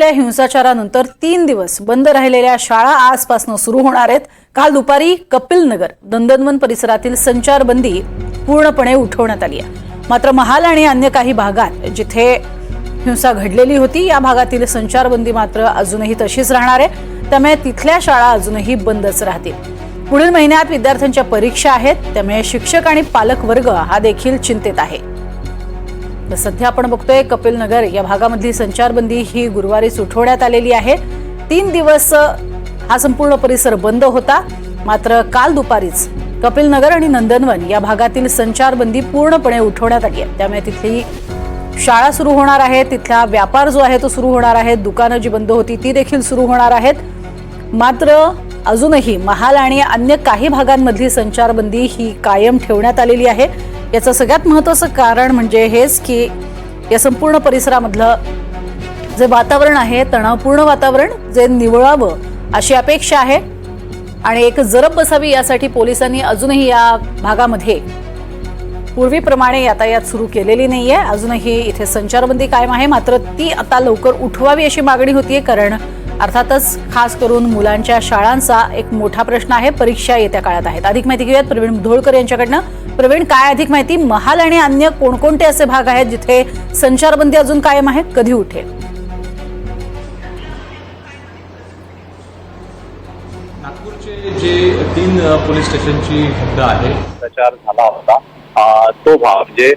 झालेल्या हिंसाचारानंतर 3 दिवस बंद राहिलेल्या शाळा आजपासून सुरू होणार आहेत। काल दुपारी कपिल नगर नंदनवन परिसरातील संचारबंदी पूर्णपणे उठवण्यात आली आहे। मात्र महाल आणि अन्य काही भागात जिथे हिंसा घडलेली होती या भागातील संचारबंदी मात्र अजूनही तशीच राहणार आहे। त्यामुळे तिथल्या शाळा अजूनही बंदच राहतील। पुढील महिन्यात विद्यार्थ्यांच्या परीक्षा आहेत, त्यामुळे शिक्षक आणि पालक वर्ग हा देखील चिंतेत आहे। तर सध्या आपण बघतोय कपिल नगर या भागामधली संचारबंदी ही गुरुवारीच उठवण्यात आलेली आहे। 3 दिवस हा संपूर्ण परिसर बंद होता। मात्र काल दुपारीच कपिल नगर आणि नंदनवन या भागातील संचारबंदी पूर्णपणे उठवण्यात आली आहे। त्यामुळे तिथली शाळा सुरू होणार आहे, तिथला व्यापार जो आहे तो सुरू होणार आहे, दुकानं जी बंद होती ती देखील सुरू होणार आहेत। मात्र अजूनही महाल आणि अन्य काही भागांमधली संचारबंदी ही कायम ठेवण्यात आलेली आहे। याचं सगळ्यात महत्त्वाचं कारण म्हणजे हेच की या संपूर्ण परिसरामधलं जे वातावरण आहे तणावपूर्ण वातावरण जे निवळावं अशी अपेक्षा आहे आणि एक जरब बसावी यासाठी पोलिसांनी अजूनही या भागामध्ये पूर्वीप्रमाणे यातायात सुरू केलेली नाहीये। अजूनही इथे संचारबंदी कायम आहे, मात्र ती आता लवकर उठवावी अशी मागणी होतीये। कारण अर्थातच खास करून मुलांच्या शाळांचा एक मोठा प्रश्न आहे। परीक्षा येत्या काळात आहेत। अधिक माहिती घेऊयात प्रवीण मुधोळकर यांच्याकडनं। प्रवीण, काय अधिक माहिती? महाल आणि अन्य कोणकोणते असे भाग आहेत जिथे संचारबंदी अजून कायम आहे, कधी उठेल? नागपूरचे जे 3 पोलीस स्टेशनची हद्द आहे प्रचार झाला होता तो भाग म्हणजे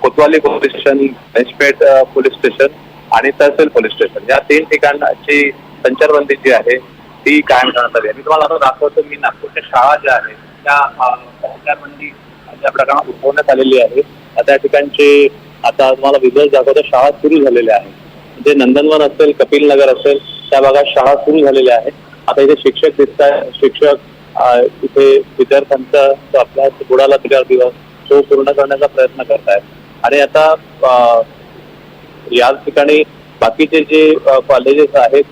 कोतवाली पोलीस स्टेशन, बेंचपेट पोलीस स्टेशन आणि तहसील पोलीस स्टेशन या 3 ठिकाणाची संचारबंदी जी आहे ती कायम करण्यात आली आहे। मी तुम्हाला आता दाखवतो, मी नागपूरच्या शाळा ज्या आहेत त्या संचारबंदी ज्या प्रकारात उठवण्यात आलेली आहे त्या ठिकाणचे आता तुम्हाला विजुअल दाखवतो। शाळा सुरू झालेल्या आहेत, म्हणजे नंदनवन असेल, कपिल नगर असेल त्या भागात शाळा सुरू झालेल्या आहेत। आता इथे शिक्षक दिसत आहेत, शिक्षक इथे विद्यार्थ्यांचा अभ्यास बुडाला 3 दिवस तो पूर्ण करण्याचा प्रयत्न करत आहेत। आणि आता या ठिकाणी बाकीचे जे कॉलेजेस आहेत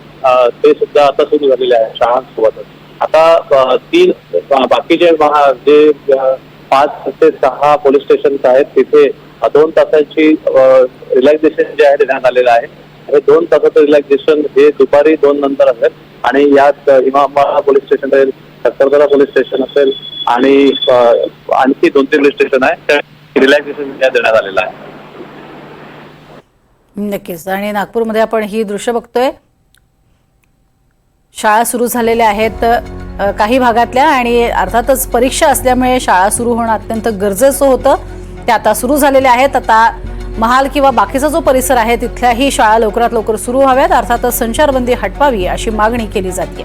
ते सुद्धा आता सुरू झालेले आहेत शाळांसोबतच। आता 3 बाकीचे जे 5 ते 6 पोलीस स्टेशन आहेत तिथे 2 तासाची रिलॅक्सेशन जे आहे देण्यात आलेलं आहे। हे 2 तासाचं रिलॅक्सेशन हे दुपारी 2 नंतर असेल आणि यात इमामबाड़ा पोलीस स्टेशन असेल, सक्करदरा पोलीस स्टेशन असेल आणि आणखी 2-3 पोलीस स्टेशन आहे त्या रिलॅक्सेशन देण्यात आलेलं आहे। नक्कीच। आणि नागपूरमध्ये आपण ही दृश्य बघतोय, शाळा सुरू झालेल्या आहेत काही भागातल्या आणि अर्थातच परीक्षा असल्यामुळे शाळा सुरू होणं अत्यंत गरजेचं होतं। त्या आता सुरू झालेल्या आहेत। आता महाल किंवा बाकीचा जो परिसर आहे तिथल्याही शाळा लवकरात लवकर सुरू व्हाव्यात, अर्थातच संचारबंदी हटवावी अशी मागणी केली जाते।